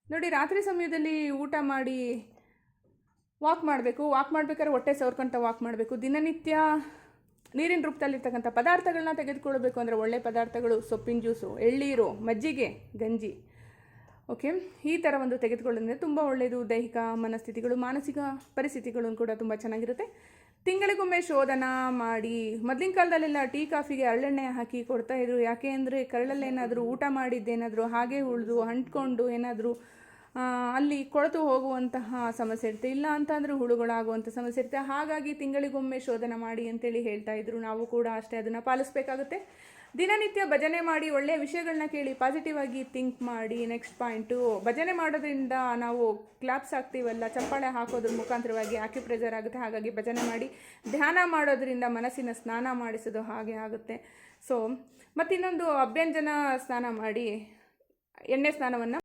ನೋಡಿ, ರಾತ್ರಿ ಸಮಯದಲ್ಲಿ ಊಟ ಮಾಡಿ ವಾಕ್ ಮಾಡಬೇಕು. ವಾಕ್ ಮಾಡಬೇಕಾದ್ರೆ ಹೊಟ್ಟೆ ಸವರ್ಕೊಂತ ವಾಕ್ ಮಾಡಬೇಕು. ದಿನನಿತ್ಯ ನೀರಿನ ರೂಪದಲ್ಲಿರ್ತಕ್ಕಂಥ ಪದಾರ್ಥಗಳನ್ನ ತೆಗೆದುಕೊಳ್ಬೇಕು. ಅಂದರೆ ಒಳ್ಳೆ ಪದಾರ್ಥಗಳು, ಸೊಪ್ಪಿನ ಜ್ಯೂಸು, ಎಳ್ಳೀರು, ಮಜ್ಜಿಗೆ, ಗಂಜಿ, ಓಕೆ, ಈ ಥರ ಒಂದು ತೆಗೆದುಕೊಳ್ಳೋದ್ರಿಂದ ತುಂಬ ಒಳ್ಳೆಯದು. ದೈಹಿಕ ಮನಸ್ಥಿತಿಗಳು, ಮಾನಸಿಕ ಪರಿಸ್ಥಿತಿಗಳು ಕೂಡ ತುಂಬ ಚೆನ್ನಾಗಿರುತ್ತೆ. ತಿಂಗಳಿಗೊಮ್ಮೆ ಶೋಧನ ಮಾಡಿ. ಮೊದಲಿನ ಕಾಲದಲ್ಲೆಲ್ಲ ಟೀ ಕಾಫಿಗೆ ಹರಳೆಣ್ಣೆ ಹಾಕಿ ಕೊಡ್ತಾಯಿದ್ರು. ಯಾಕೆ ಅಂದರೆ ಕರಳಲ್ಲೇನಾದರೂ ಊಟ ಮಾಡಿದ್ದೇನಾದರೂ ಹಾಗೆ ಉಳಿದು ಅಂಟ್ಕೊಂಡು ಏನಾದರೂ ಅಲ್ಲಿ ಕೊಳೆತು ಹೋಗುವಂತಹ ಸಮಸ್ಯೆ ಇರುತ್ತೆ, ಇಲ್ಲ ಅಂತಂದರೆ ಹುಳುಗಳಾಗುವಂಥ ಸಮಸ್ಯೆ ಇರುತ್ತೆ. ಹಾಗಾಗಿ ತಿಂಗಳಿಗೊಮ್ಮೆ ಶೋಧನ ಮಾಡಿ ಅಂತೇಳಿ ಹೇಳ್ತಾಯಿದ್ರು. ನಾವು ಕೂಡ ಅಷ್ಟೇ ಅದನ್ನು ಪಾಲಿಸಬೇಕಾಗುತ್ತೆ. ದಿನನಿತ್ಯ ಭಜನೆ ಮಾಡಿ, ಒಳ್ಳೆಯ ವಿಷಯಗಳನ್ನ ಕೇಳಿ, ಪಾಸಿಟಿವ್ ಆಗಿ ಥಿಂಕ್ ಮಾಡಿ. ನೆಕ್ಸ್ಟ್ ಪಾಯಿಂಟು, ಭಜನೆ ಮಾಡೋದ್ರಿಂದ ನಾವು ಕ್ಲಾಪ್ಸ್ ಹಾಕ್ತೀವಲ್ಲ, ಚಪ್ಪಾಳೆ ಹಾಕೋದ್ರ ಮುಖಾಂತರವಾಗಿ ಆಕ್ಯುಪ್ರೆಷರ್ ಆಗುತ್ತೆ. ಹಾಗಾಗಿ ಭಜನೆ ಮಾಡಿ. ಧ್ಯಾನ ಮಾಡೋದ್ರಿಂದ ಮನಸ್ಸಿನ ಸ್ನಾನ ಮಾಡಿಸೋದು ಹಾಗೆ ಆಗುತ್ತೆ. ಸೊ ಮತ್ತಿನ್ನೊಂದು, ಅಭ್ಯಂಜನ ಸ್ನಾನ ಮಾಡಿ, ಎಣ್ಣೆ ಸ್ನಾನವನ್ನು